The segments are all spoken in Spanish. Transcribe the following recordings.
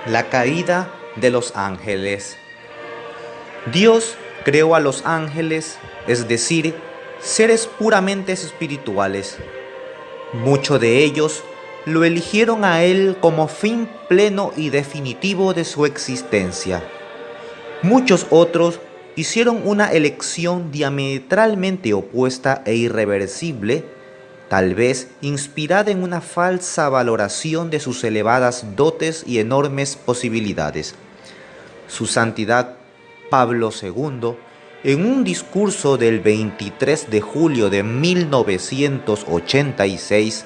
La caída de los ángeles. Dios creó a los ángeles, es decir, seres puramente espirituales. Muchos de ellos lo eligieron a Él como fin pleno y definitivo de su existencia. Muchos otros hicieron una elección diametralmente opuesta e irreversible, tal vez inspirada en una falsa valoración de sus elevadas dotes y enormes posibilidades. Su Santidad Pablo II, en un discurso del 23 de julio de 1986,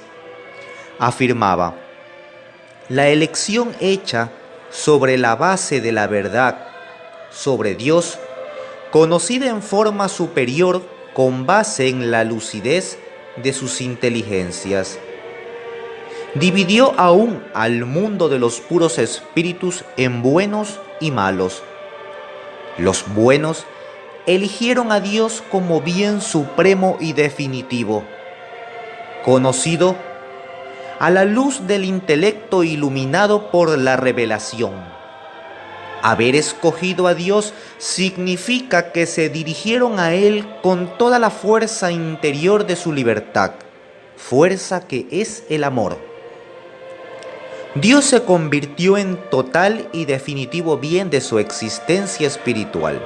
afirmaba: la elección hecha sobre la base de la verdad sobre Dios, conocida en forma superior con base en la lucidez de sus inteligencias, dividió aún al mundo de los puros espíritus en buenos y malos. Los buenos eligieron a Dios como bien supremo y definitivo, conocido a la luz del intelecto iluminado por la revelación. Haber escogido a Dios significa que se dirigieron a Él con toda la fuerza interior de su libertad, fuerza que es el amor. Dios se convirtió en total y definitivo bien de su existencia espiritual.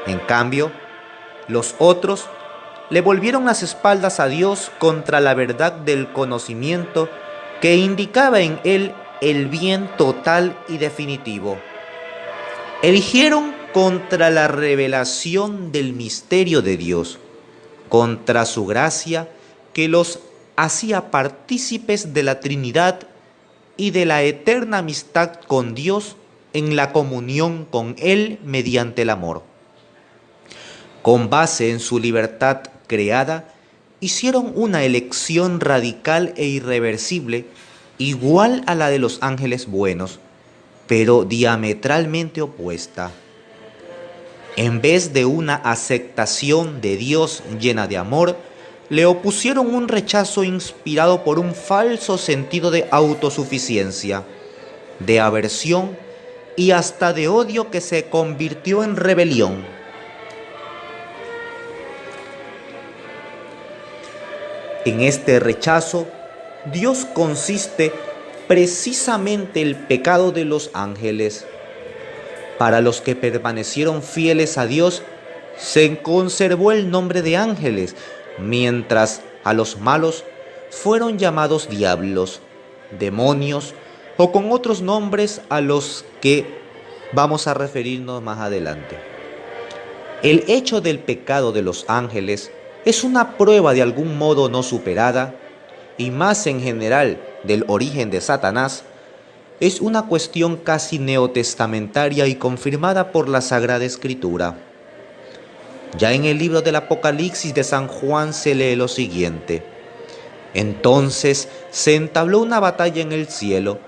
En cambio, los otros le volvieron las espaldas a Dios contra la verdad del conocimiento que indicaba en Él el bien total y definitivo. Eligieron contra la revelación del misterio de Dios, contra su gracia que los hacía partícipes de la Trinidad y de la eterna amistad con Dios en la comunión con Él mediante el amor. Con base en su libertad creada, hicieron una elección radical e irreversible, igual a la de los ángeles buenos, pero diametralmente opuesta. En vez de una aceptación de Dios llena de amor, le opusieron un rechazo inspirado por un falso sentido de autosuficiencia, de aversión y hasta de odio que se convirtió en rebelión. En este rechazo, Dios consiste precisamente el pecado de los ángeles. Para los que permanecieron fieles a Dios, se conservó el nombre de ángeles, mientras a los malos fueron llamados diablos, demonios o con otros nombres a los que vamos a referirnos más adelante. El hecho del pecado de los ángeles es una prueba de algún modo no superada, y más en general del origen de Satanás, es una cuestión casi neotestamentaria y confirmada por la Sagrada Escritura. Ya en el libro del Apocalipsis de San Juan se lee lo siguiente: entonces se entabló una batalla en el cielo.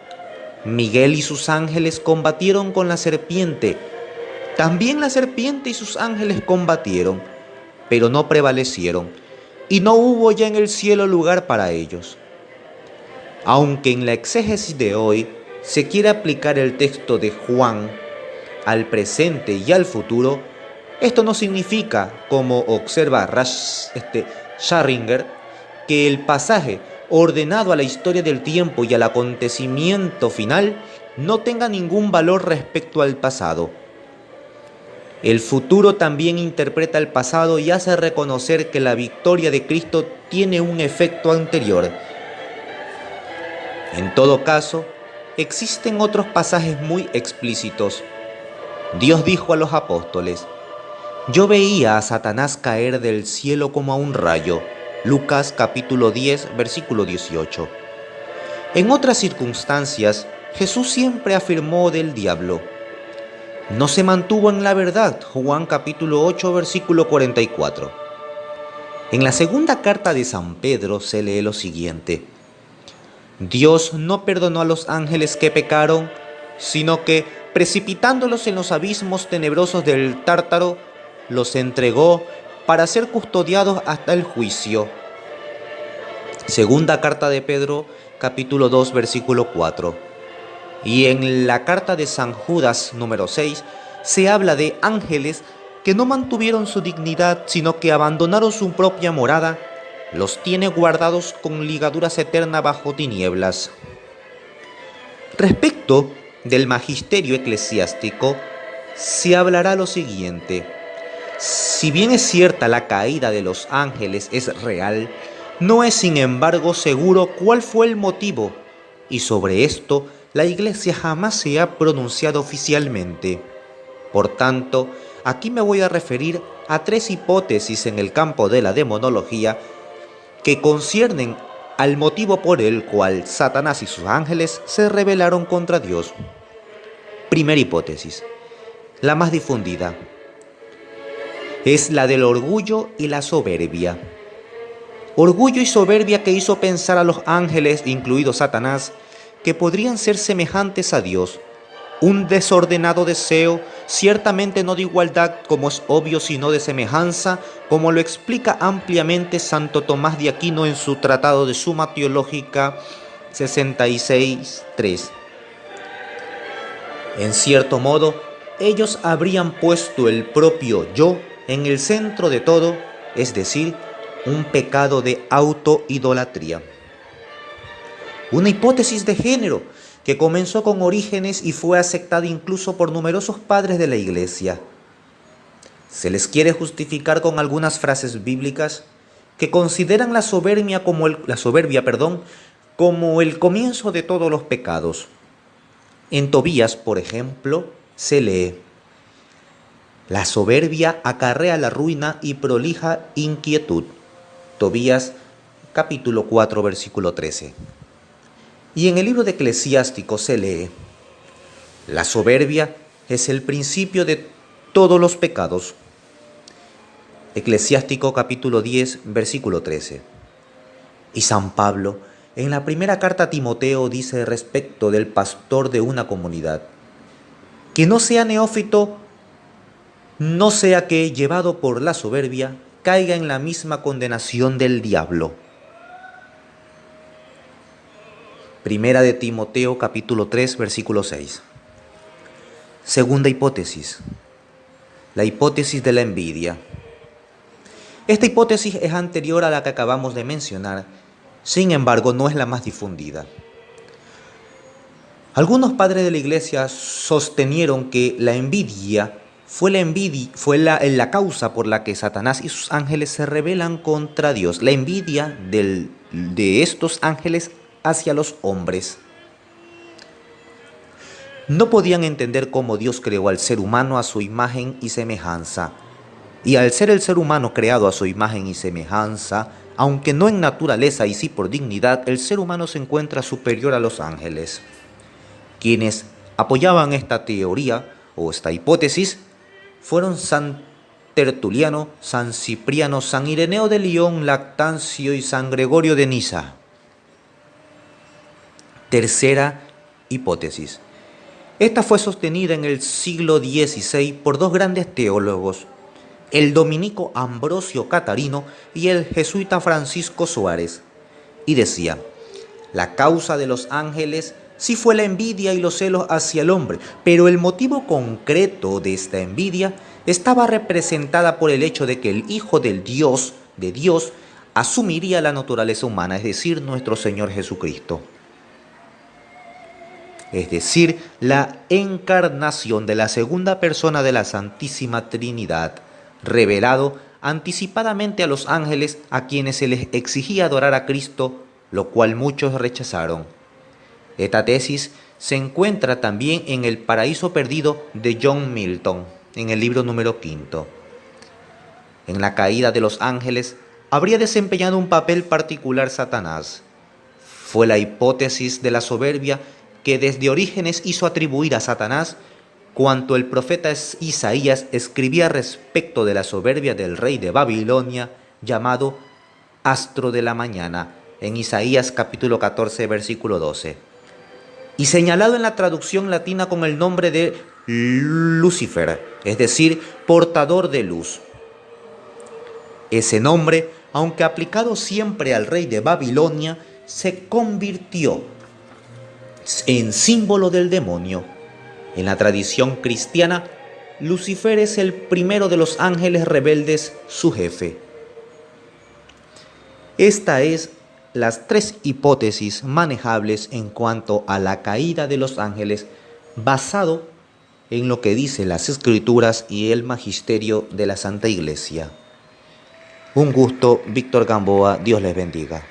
Miguel y sus ángeles combatieron con la serpiente. También la serpiente y sus ángeles combatieron, pero no prevalecieron, y no hubo ya en el cielo lugar para ellos. Aunque en la exégesis de hoy se quiere aplicar el texto de Juan al presente y al futuro, esto no significa, como observa Scharringer, que el pasaje ordenado a la historia del tiempo y al acontecimiento final no tenga ningún valor respecto al pasado. El futuro también interpreta el pasado y hace reconocer que la victoria de Cristo tiene un efecto anterior. En todo caso, existen otros pasajes muy explícitos. Dios dijo a los apóstoles: yo veía a Satanás caer del cielo como a un rayo. Lucas capítulo 10, versículo 18. En otras circunstancias, Jesús siempre afirmó del diablo: no se mantuvo en la verdad. Juan capítulo 8, versículo 44. En la segunda carta de San Pedro se lee lo siguiente: Dios no perdonó a los ángeles que pecaron, sino que, precipitándolos en los abismos tenebrosos del Tártaro, los entregó para ser custodiados hasta el juicio. Segunda carta de Pedro, capítulo 2, versículo 4. Y en la carta de San Judas número 6 se habla de ángeles que no mantuvieron su dignidad, sino que abandonaron su propia morada, los tiene guardados con ligaduras eternas bajo tinieblas. Respecto del magisterio eclesiástico, se hablará lo siguiente. Si bien es cierta la caída de los ángeles es real, no es sin embargo seguro cuál fue el motivo, y sobre esto la Iglesia jamás se ha pronunciado oficialmente. Por tanto, aquí me voy a referir a tres hipótesis en el campo de la demonología que conciernen al motivo por el cual Satanás y sus ángeles se rebelaron contra Dios. Primera hipótesis, la más difundida, es la del orgullo y la soberbia. Orgullo y soberbia que hizo pensar a los ángeles, incluido Satanás, que podrían ser semejantes a Dios. Un desordenado deseo, ciertamente no de igualdad como es obvio, sino de semejanza, como lo explica ampliamente Santo Tomás de Aquino en su Tratado de Suma Teológica 66.3. En cierto modo, ellos habrían puesto el propio yo en el centro de todo, es decir, un pecado de autoidolatría. Una hipótesis de género que comenzó con Orígenes y fue aceptada incluso por numerosos padres de la Iglesia. Se les quiere justificar con algunas frases bíblicas que consideran la soberbia como el comienzo de todos los pecados. En Tobías, por ejemplo, se lee: la soberbia acarrea la ruina y prolija inquietud. Tobías, capítulo 4, versículo 13. Y en el libro de Eclesiástico se lee: la soberbia es el principio de todos los pecados. Eclesiástico capítulo 10, versículo 13. Y San Pablo, en la primera carta a Timoteo, dice respecto del pastor de una comunidad: que no sea neófito, no sea que, llevado por la soberbia, caiga en la misma condenación del diablo. Primera de Timoteo capítulo 3, versículo 6. Segunda hipótesis, la hipótesis de la envidia. Esta hipótesis es anterior a la que acabamos de mencionar, sin embargo no es la más difundida. Algunos padres de la Iglesia sostenieron que la envidia fue la causa por la que Satanás y sus ángeles se rebelan contra Dios, la envidia de estos ángeles hacia los hombres. No podían entender cómo Dios creó al ser humano a su imagen y semejanza. Y al ser el ser humano creado a su imagen y semejanza, aunque no en naturaleza y sí por dignidad, el ser humano se encuentra superior a los ángeles. Quienes apoyaban esta teoría o esta hipótesis fueron San Tertuliano, San Cipriano, San Ireneo de León, Lactancio y San Gregorio de Niza. Tercera hipótesis. Esta fue sostenida en el siglo XVI por dos grandes teólogos, el dominico Ambrosio Catarino y el jesuita Francisco Suárez, y decía: la causa de los ángeles sí fue la envidia y los celos hacia el hombre, pero el motivo concreto de esta envidia estaba representada por el hecho de que el Hijo de Dios, asumiría la naturaleza humana, es decir, nuestro Señor Jesucristo. Es decir, la encarnación de la segunda persona de la Santísima Trinidad, revelado anticipadamente a los ángeles a quienes se les exigía adorar a Cristo, lo cual muchos rechazaron. Esta tesis se encuentra también en El Paraíso Perdido de John Milton, en el libro número 5. En la caída de los ángeles habría desempeñado un papel particular Satanás. Fue la hipótesis de la soberbia que desde Orígenes hizo atribuir a Satanás cuanto el profeta Isaías escribía respecto de la soberbia del rey de Babilonia, llamado astro de la mañana, en Isaías capítulo 14, versículo 12, y señalado en la traducción latina con el nombre de Lucifer, es decir, portador de luz. Ese nombre, aunque aplicado siempre al rey de Babilonia, se convirtió en símbolo del demonio. En la tradición cristiana, Lucifer es el primero de los ángeles rebeldes, su jefe. Esta es las tres hipótesis manejables en cuanto a la caída de los ángeles, basado en lo que dice las Escrituras y el magisterio de la Santa Iglesia. Un gusto, Víctor Gamboa, Dios les bendiga.